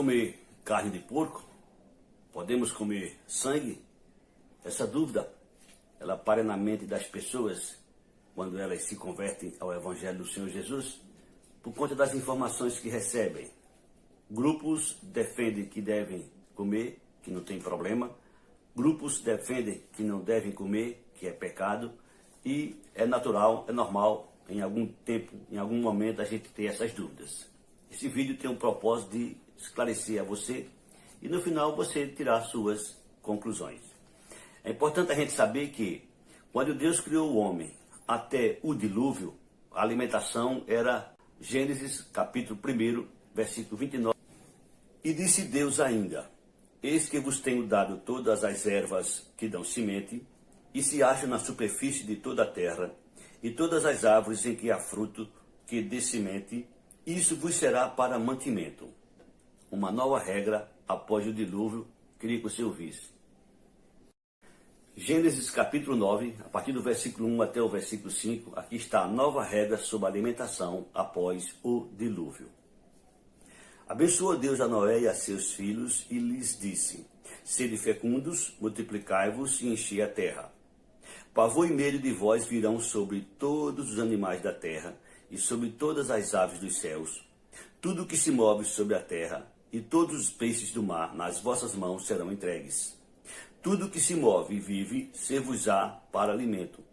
comer carne de porco? Podemos comer sangue? Essa dúvida, ela para na mente das pessoas quando elas se convertem ao Evangelho do Senhor Jesus, por conta das informações que recebem. Grupos defendem que devem comer, que não tem problema. Grupos defendem que não devem comer, que é pecado. E é natural, é normal, em algum tempo, em algum momento, a gente ter essas dúvidas. Esse vídeo tem um propósito de esclarecer a você e no final você tirar suas conclusões. É importante a gente saber que quando Deus criou o homem até o dilúvio, a alimentação era Gênesis capítulo 1, versículo 29. E disse Deus ainda: eis que vos tenho dado todas as ervas que dão semente, e se acham na superfície de toda a terra, e todas as árvores em que há fruto que dê semente, isso vos será para mantimento. Uma nova regra após o dilúvio, queria que você ouvisse. Gênesis capítulo 9, a partir do versículo 1 até o versículo 5, aqui está a nova regra sobre a alimentação após o dilúvio. Abençoou Deus a Noé e a seus filhos e lhes disse: sede fecundos, multiplicai-vos e enchei a terra. Pavor e medo de vós virão sobre todos os animais da terra e sobre todas as aves dos céus. Tudo que se move sobre a terra e todos os peixes do mar nas vossas mãos serão entregues. Tudo que se move e vive, ser-vos-á para alimento.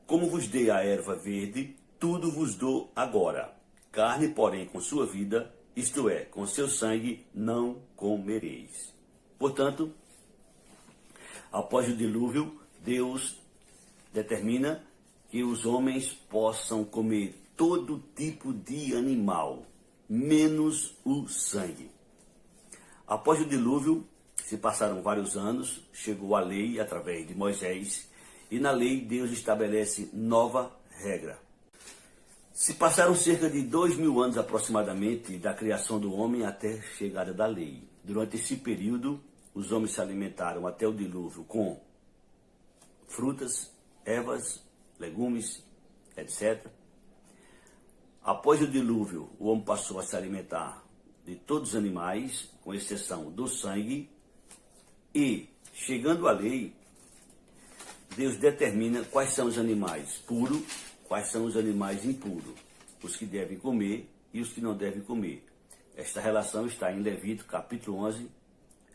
Como vos dei a erva verde, tudo vos dou agora. Carne, porém, com sua vida, isto é, com seu sangue, não comereis. Portanto, após o dilúvio, Deus determina que os homens possam comer todo tipo de animal, menos o sangue. Após o dilúvio, se passaram vários anos, chegou a lei através de Moisés, e na lei Deus estabelece nova regra. Se passaram cerca de 2000 anos aproximadamente da criação do homem até a chegada da lei. Durante esse período, os homens se alimentaram até o dilúvio com frutas, ervas, legumes, etc. Após o dilúvio, o homem passou a se alimentar de todos os animais, com exceção do sangue, e, chegando à lei, Deus determina quais são os animais puros, quais são os animais impuros, os que devem comer e os que não devem comer. Esta relação está em Levítico capítulo 11,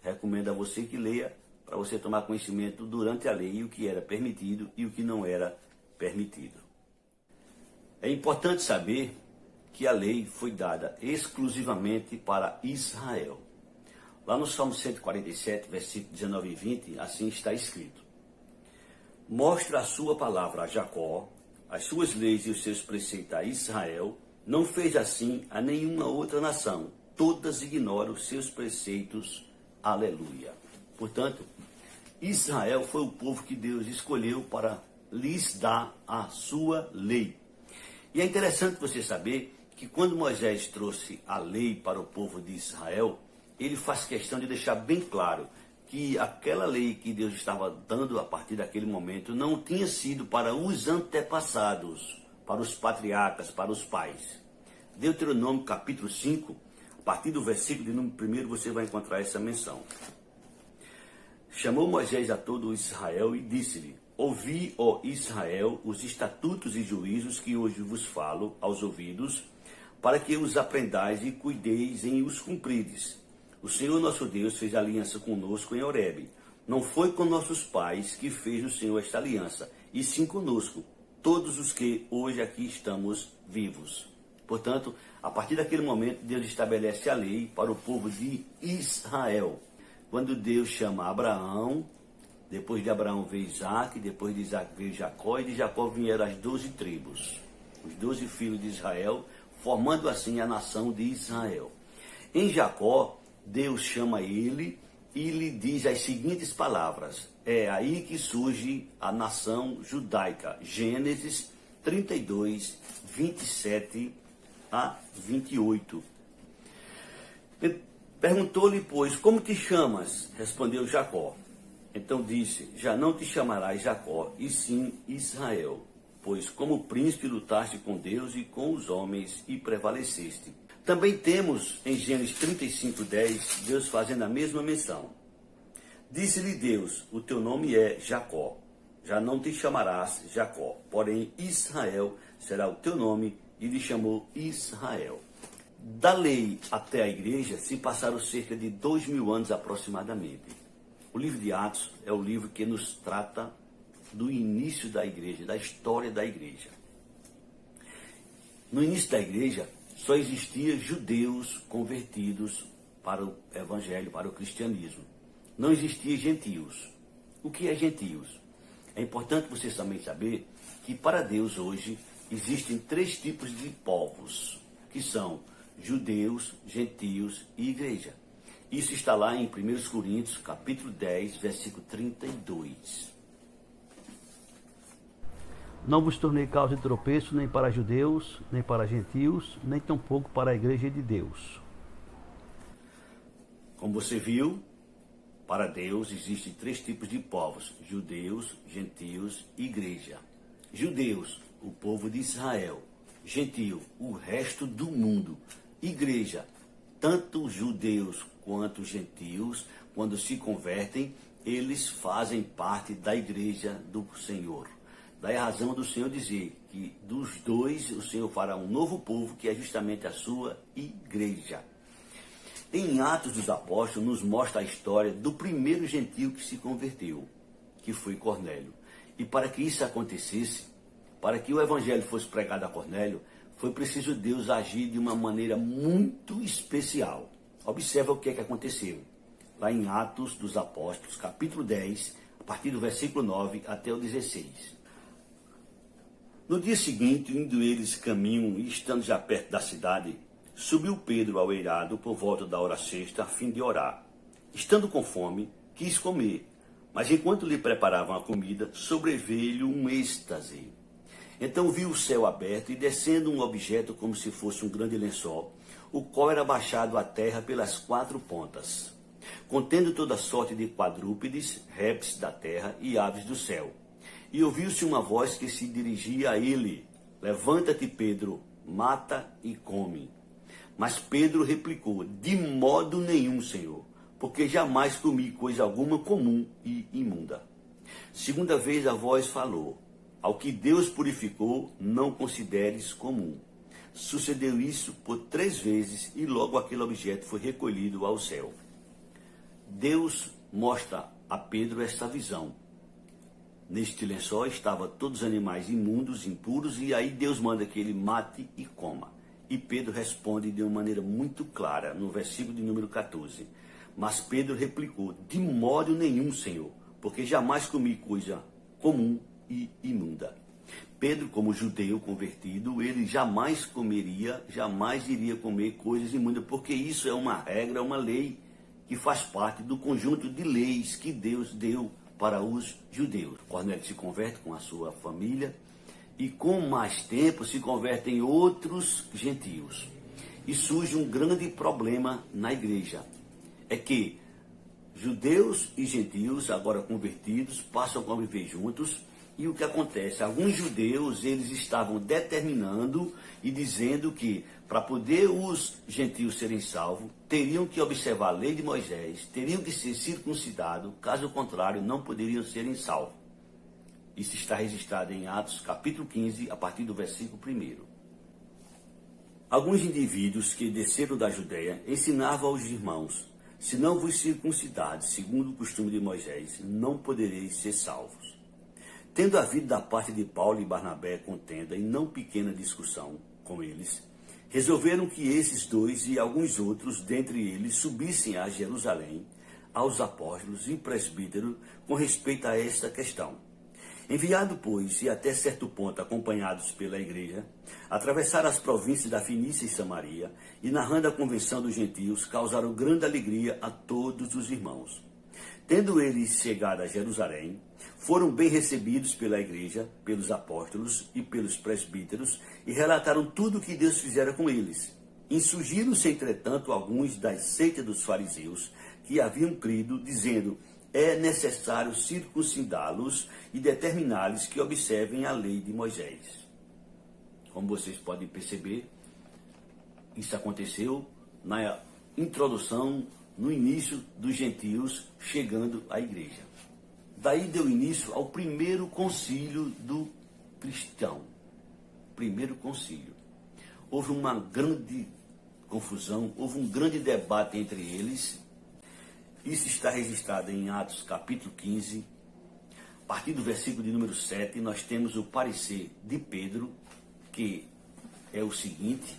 recomendo a você que leia, para você tomar conhecimento durante a lei o que era permitido e o que não era permitido. É importante saber que a lei foi dada exclusivamente para Israel. Lá no Salmo 147, versículos 19 e 20, assim está escrito: mostra a sua palavra a Jacó, as suas leis e os seus preceitos a Israel, não fez assim a nenhuma outra nação, todas ignoram os seus preceitos, aleluia. Portanto, Israel foi o povo que Deus escolheu para lhes dar a sua lei. E é interessante você saber que quando Moisés trouxe a lei para o povo de Israel, ele faz questão de deixar bem claro que aquela lei que Deus estava dando a partir daquele momento não tinha sido para os antepassados, para os patriarcas, para os pais. Deuteronômio capítulo 5, a partir do versículo de número 1, você vai encontrar essa menção. Chamou Moisés a todo Israel e disse-lhe: ouvi, ó Israel, os estatutos e juízos que hoje vos falo aos ouvidos, para que os aprendais e cuideis em os cumprides. O Senhor nosso Deus fez aliança conosco em Horebe. Não foi com nossos pais que fez o Senhor esta aliança, e sim conosco, todos os que hoje aqui estamos vivos. Portanto, a partir daquele momento, Deus estabelece a lei para o povo de Israel. Quando Deus chama Abraão, depois de Abraão veio Isaac, depois de Isaac veio Jacó, e de Jacó vieram as 12 tribos, os 12 filhos de Israel, formando assim a nação de Israel. Em Jacó, Deus chama ele e lhe diz as seguintes palavras. É aí que surge a nação judaica. Gênesis 32, 27 a 28. Perguntou-lhe, pois, como te chamas? Respondeu Jacó. Então disse: já não te chamarás Jacó, e sim Israel, pois como príncipe lutaste com Deus e com os homens e prevaleceste. Também temos em Gênesis 35:10, Deus fazendo a mesma menção. Disse-lhe Deus, o teu nome é Jacó, já não te chamarás Jacó, porém Israel será o teu nome, e lhe chamou Israel. Da lei até a igreja se passaram cerca de 2000 anos aproximadamente. O livro de Atos é o livro que nos trata do início da igreja, da história da igreja. No início da igreja, só existia judeus convertidos para o evangelho, para o cristianismo. Não existia gentios. O que é gentios? É importante vocês também saber que para Deus hoje existem 3 tipos de povos, que são judeus, gentios e igreja. Isso está lá em 1 Coríntios, capítulo 10, versículo 32. Não vos tornei causa de tropeço nem para judeus, nem para gentios, nem tampouco para a igreja de Deus. Como você viu, para Deus existem 3 tipos de povos: judeus, gentios e igreja. Judeus, o povo de Israel. Gentio, o resto do mundo. Igreja, tanto os judeus quanto os gentios, quando se convertem, eles fazem parte da igreja do Senhor. Daí a razão do Senhor dizer que dos dois o Senhor fará um novo povo, que é justamente a sua igreja. Em Atos dos Apóstolos nos mostra a história do primeiro gentio que se converteu, que foi Cornélio. E para que isso acontecesse, para que o evangelho fosse pregado a Cornélio, foi preciso Deus agir de uma maneira muito especial. Observa o que é que aconteceu. Lá em Atos dos Apóstolos, capítulo 10, a partir do versículo 9 até o 16. No dia seguinte, indo eles caminho e estando já perto da cidade, subiu Pedro ao eirado por volta da hora sexta, a fim de orar. Estando com fome, quis comer, mas enquanto lhe preparavam a comida, sobreveio-lhe um êxtase. Então viu o céu aberto e descendo um objeto como se fosse um grande lençol, o qual era baixado à terra pelas 4 pontas, contendo toda sorte de quadrúpedes, répteis da terra e aves do céu. E ouviu-se uma voz que se dirigia a ele: levanta-te, Pedro, mata e come. Mas Pedro replicou: de modo nenhum, Senhor, porque jamais comi coisa alguma comum e imunda. Segunda vez a voz falou: ao que Deus purificou, não consideres comum. Sucedeu isso por 3 vezes e logo aquele objeto foi recolhido ao céu. Deus mostra a Pedro esta visão. Neste lençol estavam todos os animais imundos, impuros, e aí Deus manda que ele mate e coma. E Pedro responde de uma maneira muito clara, no versículo de número 14. Mas Pedro replicou: de modo nenhum, Senhor, porque jamais comi coisa comum e imunda. Pedro, como judeu convertido, ele jamais comeria, jamais iria comer coisas imundas, porque isso é uma regra, uma lei que faz parte do conjunto de leis que Deus deu para os judeus. Cornélio se converte com a sua família e com mais tempo se convertem outros gentios. E surge um grande problema na igreja. É que judeus e gentios, agora convertidos, passam a conviver juntos. E o que acontece? Alguns judeus, eles estavam determinando e dizendo que para poder os gentios serem salvos, teriam que observar a lei de Moisés, teriam que ser circuncidados, caso contrário, não poderiam serem salvos. Isso está registrado em Atos, capítulo 15, a partir do versículo 1. Alguns indivíduos que desceram da Judeia ensinavam aos irmãos: se não vos circuncidares, segundo o costume de Moisés, não podereis ser salvos. Tendo havido da parte de Paulo e Barnabé contenda e não pequena discussão com eles, resolveram que esses 2 e alguns outros dentre eles subissem a Jerusalém, aos apóstolos e presbíteros, com respeito a esta questão. Enviado, pois, e até certo ponto acompanhados pela igreja, atravessaram as províncias da Fenícia e Samaria, e narrando a convenção dos gentios, causaram grande alegria a todos os irmãos. Tendo eles chegado a Jerusalém, foram bem recebidos pela igreja, pelos apóstolos e pelos presbíteros, e relataram tudo o que Deus fizera com eles. Insurgiram-se, entretanto, alguns das seitas dos fariseus, que haviam crido, dizendo: é necessário circuncidá-los e determinar-lhes que observem a lei de Moisés. Como vocês podem perceber, Isso aconteceu na introdução, no início dos gentios chegando à igreja. Daí deu início ao primeiro concílio do cristão. Primeiro concílio. Houve uma grande confusão, houve um grande debate entre eles. Isso está registrado em Atos capítulo 15. A partir do versículo de número 7, nós temos o parecer de Pedro, que é o seguinte: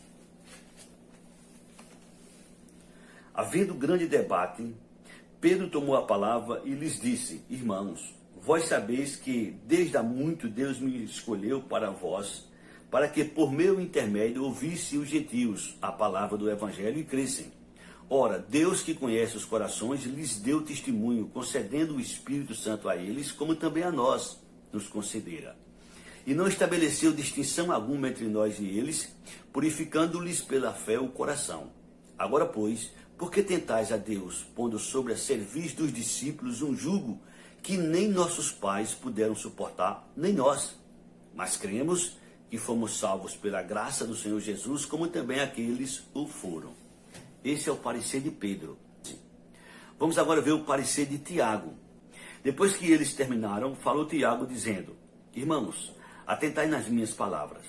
havendo grande debate, Pedro tomou a palavra e lhes disse: irmãos, vós sabeis que desde há muito Deus me escolheu para vós, para que por meu intermédio ouvisse os gentios a palavra do evangelho e crescem. Ora, Deus que conhece os corações lhes deu testemunho, concedendo o Espírito Santo a eles, como também a nós nos concedera. E não estabeleceu distinção alguma entre nós e eles, purificando-lhes pela fé o coração. Agora, pois, por que tentais a Deus, pondo sobre a cerviz dos discípulos um jugo que nem nossos pais puderam suportar, nem nós? Mas cremos que fomos salvos pela graça do Senhor Jesus, como também aqueles o foram. Esse é o parecer de Pedro. Vamos agora ver o parecer de Tiago. Depois que eles terminaram, falou Tiago dizendo: irmãos, atentai nas minhas palavras.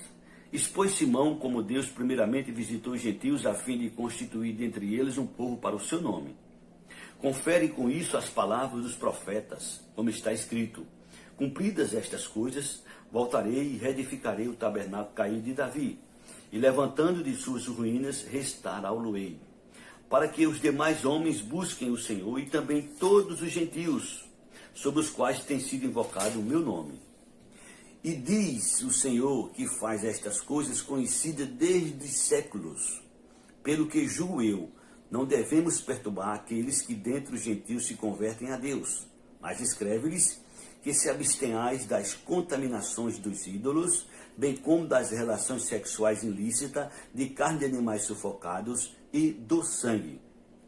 Expôs Simão como Deus primeiramente visitou os gentios a fim de constituir dentre eles um povo para o seu nome. Confere com isso as palavras dos profetas, como está escrito: cumpridas estas coisas, voltarei e reedificarei o tabernáculo caído de Davi, e levantando de suas ruínas, restaurá-lo-ei, para que os demais homens busquem o Senhor e também todos os gentios, sobre os quais tem sido invocado o meu nome. E diz o Senhor que faz estas coisas conhecidas desde séculos, pelo que julgo eu, não devemos perturbar aqueles que dentre os gentios se convertem a Deus, mas escreve-lhes que se abstenhais das contaminações dos ídolos, bem como das relações sexuais ilícitas, de carne de animais sufocados e do sangue.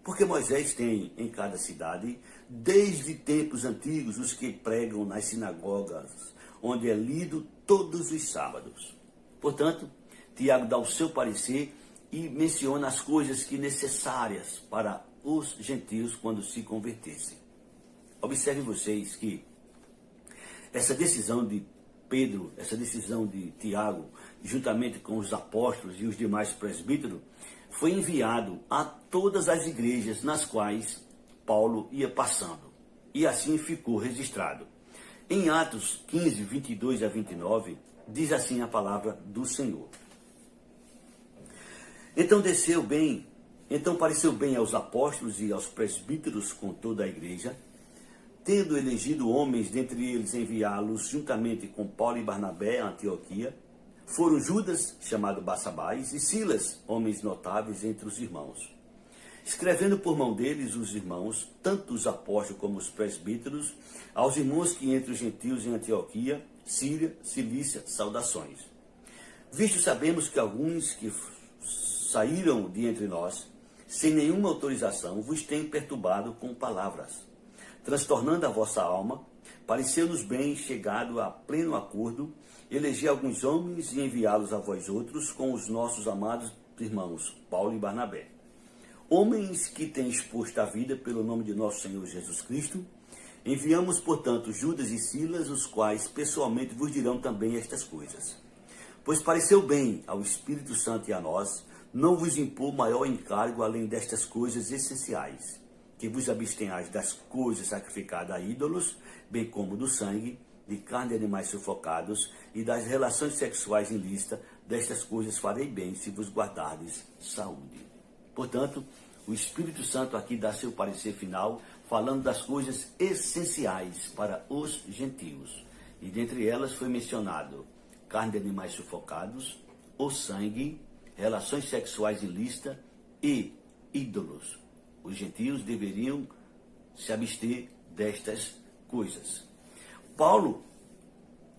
Porque Moisés tem em cada cidade, desde tempos antigos, os que pregam nas sinagogas, onde é lido todos os sábados. Portanto, Tiago dá o seu parecer e menciona as coisas que necessárias para os gentios quando se convertessem. Observem vocês que essa decisão de Pedro, essa decisão de Tiago, juntamente com os apóstolos e os demais presbíteros, foi enviado a todas as igrejas nas quais Paulo ia passando. E assim ficou registrado. Em Atos 15, 22 a 29, diz assim a palavra do Senhor. Então pareceu bem aos apóstolos e aos presbíteros com toda a igreja, tendo elegido homens, dentre eles enviá-los juntamente com Paulo e Barnabé a Antioquia, foram Judas, chamado Barsabás, e Silas, homens notáveis entre os irmãos. Escrevendo por mão deles os irmãos, tanto os apóstolos como os presbíteros, aos irmãos que entre os gentios em Antioquia, Síria, Cilícia, saudações. Visto sabemos que alguns que saíram de entre nós, sem nenhuma autorização, vos têm perturbado com palavras, transtornando a vossa alma, pareceu-nos bem, chegado a pleno acordo, eleger alguns homens e enviá-los a vós outros com os nossos amados irmãos, Paulo e Barnabé. Homens que têm exposto a vida pelo nome de nosso Senhor Jesus Cristo, enviamos, portanto, Judas e Silas, os quais pessoalmente vos dirão também estas coisas. Pois pareceu bem ao Espírito Santo e a nós, não vos impor maior encargo além destas coisas essenciais, que vos abstenhais das coisas sacrificadas a ídolos, bem como do sangue, de carne de animais sufocados e das relações sexuais ilícitas. Destas coisas farei bem se vos guardardes saúde. Portanto, o Espírito Santo aqui dá seu parecer final, falando das coisas essenciais para os gentios. E dentre elas foi mencionado carne de animais sufocados, o sangue, relações sexuais ilícitas e ídolos. Os gentios deveriam se abster destas coisas. Paulo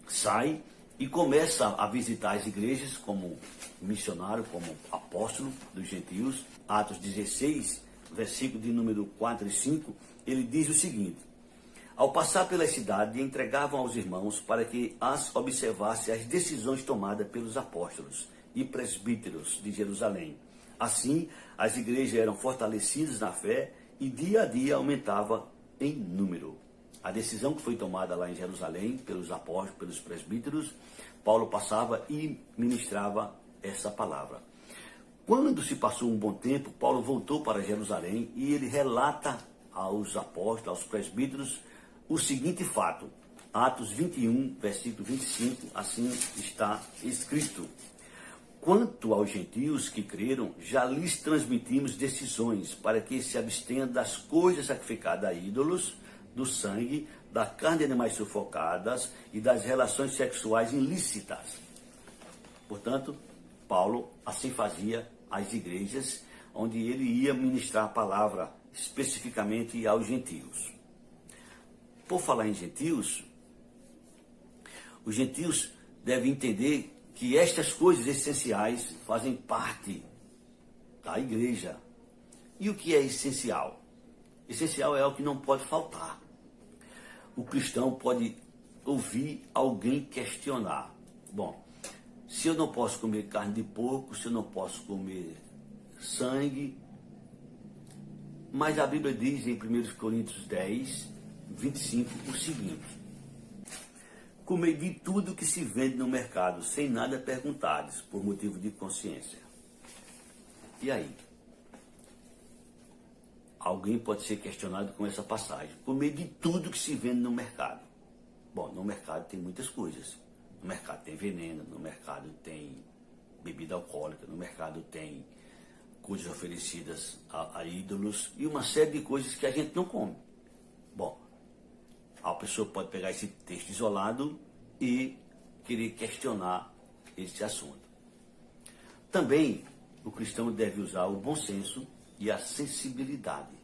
sai e começa a visitar as igrejas como missionário, como apóstolo dos gentios. Atos 16, versículo de número 4 e 5, ele diz o seguinte: ao passar pela cidade, entregavam aos irmãos para que as observasse as decisões tomadas pelos apóstolos e presbíteros de Jerusalém, Assim, as igrejas eram fortalecidas na fé e dia a dia aumentava em número. A decisão que foi tomada lá em Jerusalém pelos apóstolos, pelos presbíteros, Paulo passava e ministrava essa palavra. Quando se passou um bom tempo, Paulo voltou para Jerusalém e ele relata aos apóstolos, aos presbíteros, o seguinte fato. Atos 21, versículo 25, assim está escrito. Quanto aos gentios que creram, já lhes transmitimos decisões para que se abstenham das coisas sacrificadas a ídolos, do sangue, da carne de animais sufocadas e das relações sexuais ilícitas. Portanto, Paulo assim fazia às igrejas onde ele ia ministrar a palavra especificamente aos gentios. Por falar em gentios, os gentios devem entender que estas coisas essenciais fazem parte da igreja. E o que é essencial? Essencial é o que não pode faltar. O cristão pode ouvir alguém questionar. Bom, se eu não posso comer carne de porco, se eu não posso comer sangue, mas a Bíblia diz em 1 Coríntios 10, 25 o seguinte: comei de tudo que se vende no mercado, sem nada perguntares, por motivo de consciência. E aí? Alguém pode ser questionado com essa passagem. Comer de tudo que se vende no mercado. Bom, no mercado tem muitas coisas. No mercado tem veneno, no mercado tem bebida alcoólica, no mercado tem coisas oferecidas a ídolos e uma série de coisas que a gente não come. Bom, a pessoa pode pegar esse texto isolado e querer questionar esse assunto. Também o cristão deve usar o bom senso e a sensibilidade.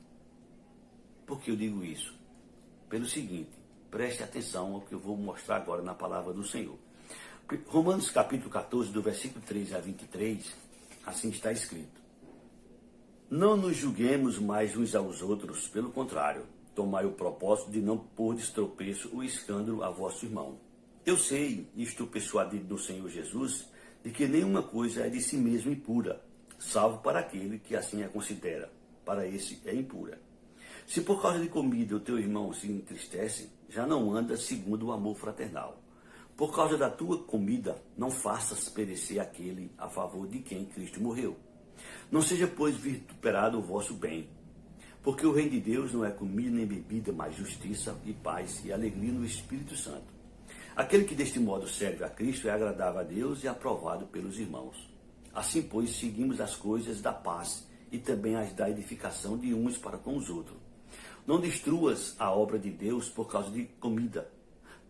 Por que eu digo isso? Pelo seguinte, preste atenção ao que eu vou mostrar agora na palavra do Senhor. Romanos capítulo 14, do versículo 13 a 23, assim está escrito: não nos julguemos mais uns aos outros, pelo contrário, tomai o propósito de não pôr de tropeço o escândalo a vosso irmão. Eu sei, e estou persuadido no Senhor Jesus, de que nenhuma coisa é de si mesmo impura, salvo para aquele que assim a considera. Para esse é impura. Se por causa de comida o teu irmão se entristece, já não anda segundo o amor fraternal. Por causa da tua comida, não faças perecer aquele a favor de quem Cristo morreu. Não seja, pois, vituperado o vosso bem, porque o reino de Deus não é comida nem bebida, mas justiça e paz e alegria no Espírito Santo. Aquele que deste modo serve a Cristo é agradável a Deus e aprovado pelos irmãos. Assim, pois, seguimos as coisas da paz e também as da edificação de uns para com os outros. Não destruas a obra de Deus por causa de comida.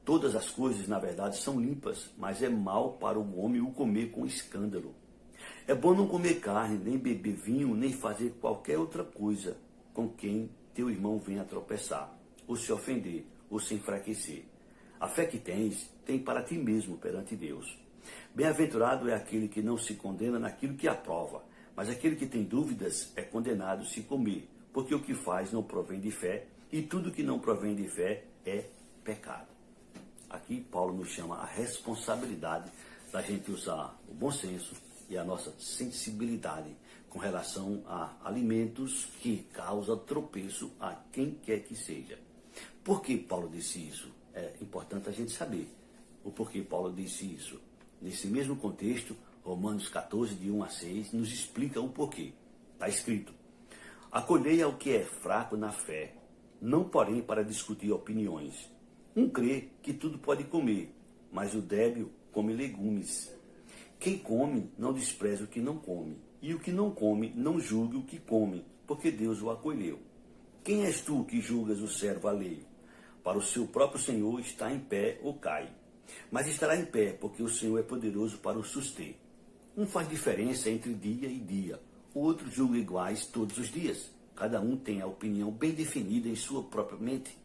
Todas as coisas, na verdade, são limpas, mas é mal para o homem o comer com escândalo. É bom não comer carne, nem beber vinho, nem fazer qualquer outra coisa com quem teu irmão venha a tropeçar, ou se ofender, ou se enfraquecer. A fé que tens, tem para ti mesmo perante Deus. Bem-aventurado é aquele que não se condena naquilo que aprova, mas aquele que tem dúvidas é condenado se comer, porque o que faz não provém de fé, e tudo que não provém de fé é pecado. Aqui Paulo nos chama a responsabilidade da gente usar o bom senso e a nossa sensibilidade com relação a alimentos que causam tropeço a quem quer que seja. Por que Paulo disse isso? É importante a gente saber o porquê Paulo disse isso. Nesse mesmo contexto, Romanos 14, de 1 a 6, nos explica o porquê. Está escrito: acolhei ao que é fraco na fé, não porém para discutir opiniões. Um crê que tudo pode comer, mas o débil come legumes. Quem come não despreza o que não come, e o que não come não julgue o que come, porque Deus o acolheu. Quem és tu que julgas o servo alheio? Para o seu próprio Senhor está em pé ou cai, mas estará em pé, porque o Senhor é poderoso para o suster. Um faz diferença entre dia e dia, o outro julga iguais todos os dias. Cada um tem a opinião bem definida em sua própria mente.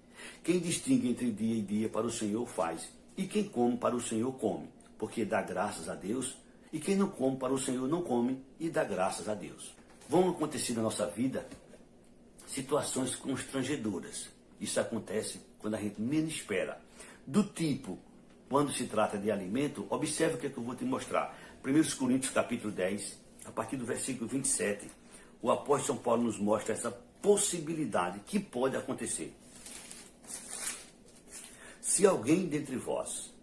Quem distingue entre dia e dia para o Senhor faz, e quem come para o Senhor come, porque dá graças a Deus, e quem não come para o Senhor não come e dá graças a Deus. Vão acontecer na nossa vida situações constrangedoras. Isso acontece quando a gente menos espera. Do tipo, quando se trata de alimento, observe o que é que eu vou te mostrar. 1 Coríntios capítulo 10, a partir do versículo 27, o apóstolo São Paulo nos mostra essa possibilidade que pode acontecer. Se alguém dentre vós,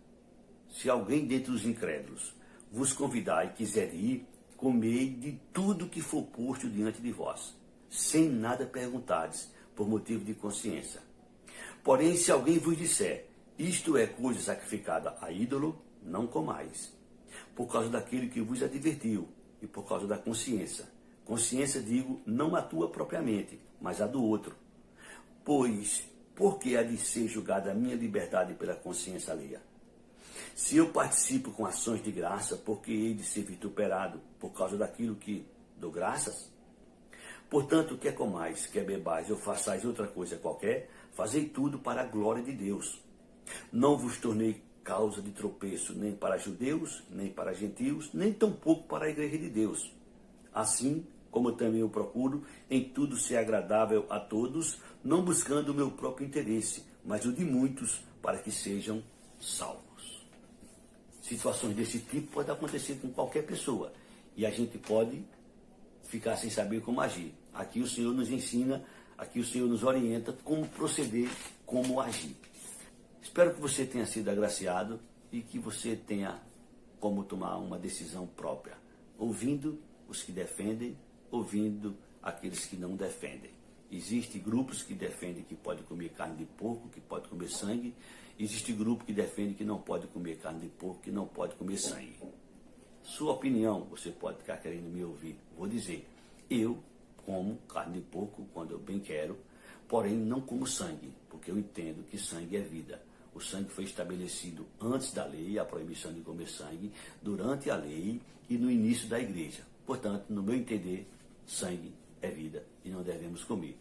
se alguém dentre os incrédulos, vos convidar e quiser ir, comei de tudo que for posto diante de vós, sem nada perguntardes, por motivo de consciência. Porém, se alguém vos disser, isto é coisa sacrificada a ídolo, não comais, por causa daquele que vos advertiu e por causa da consciência. Consciência, digo, não a tua propriamente, mas a do outro. Pois, por que há de ser julgada a minha liberdade pela consciência alheia? Se eu participo com ações de graça, por que hei de ser vituperado por causa daquilo que dou graças? Portanto, quer comais, quer bebais ou façais outra coisa qualquer, fazei tudo para a glória de Deus. Não vos tornei causa de tropeço nem para judeus, nem para gentios, nem tampouco para a igreja de Deus. Assim, como também eu procuro, em tudo ser agradável a todos, não buscando o meu próprio interesse, mas o de muitos, para que sejam salvos. Situações desse tipo podem acontecer com qualquer pessoa, e a gente pode ficar sem saber como agir. Aqui o Senhor nos ensina, aqui o Senhor nos orienta como proceder, como agir. Espero que você tenha sido agraciado e que você tenha como tomar uma decisão própria, ouvindo os que defendem, ouvindo aqueles que não defendem. Existem grupos que defendem que pode comer carne de porco, que pode comer sangue. Existe grupo que defende que não pode comer carne de porco, que não pode comer sangue. Sua opinião, você pode ficar querendo me ouvir. Vou dizer, eu como carne de porco quando eu bem quero, porém não como sangue, porque eu entendo que sangue é vida. O sangue foi estabelecido antes da lei, a proibição de comer sangue, durante a lei e no início da igreja. Portanto, no meu entender, sangue é vida e não devemos comer.